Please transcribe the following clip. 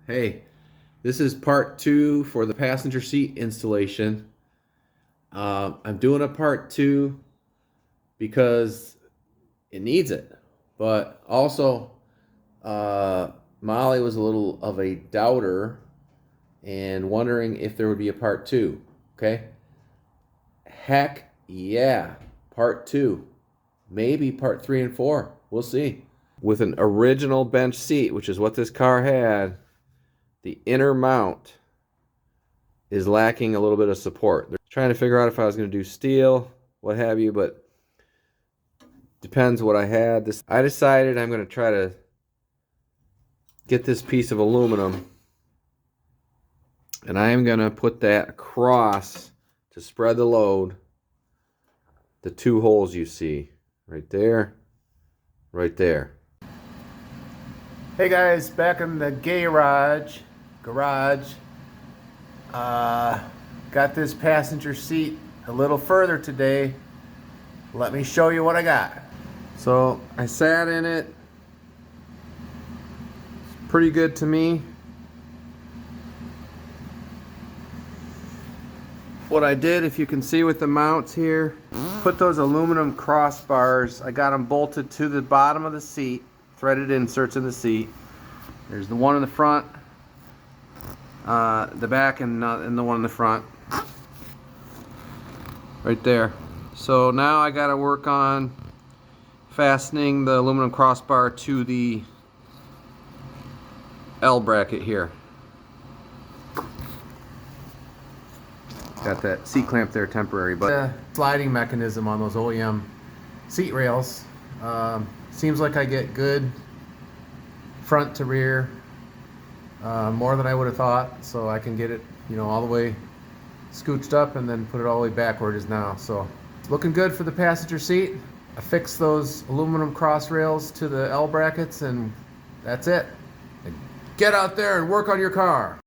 Hey, this is part two for the passenger seat installation. I'm doing a part two because it needs it, but also Molly was a little of a doubter and wondering if there would be a part two. Okay? Heck yeah, part two. Maybe part three and four. We'll see. With an original bench seat, which is what this car had, the inner mount is lacking a little bit of support. They're trying to figure out if I was going to do steel, what have you, but depends what I had. I decided I'm going to try to get this piece of aluminum, and I am going to put that across to spread the load. The two holes you see right there, right there. Hey guys, back in the garage. Got this passenger seat a little further today. Let me show you what I got. So I sat in it. It's pretty good to me. What I did, if you can see with the mounts here, put those aluminum crossbars. I got them bolted to the bottom of the seat, threaded inserts in the seat. There's the one in the front, the back, and the one in the front. Right there. So now I got to work on fastening the aluminum crossbar to the L bracket here. Got that seat clamp there temporary, but The sliding mechanism on those OEM seat rails. Seems like I get good front to rear, more than I would have thought, so I can get it, all the way scooched up and then put it all the way back where it is now. So it's looking good for the passenger seat. I fixed those aluminum cross rails to the L brackets, and that's it. Get out there and work on your car.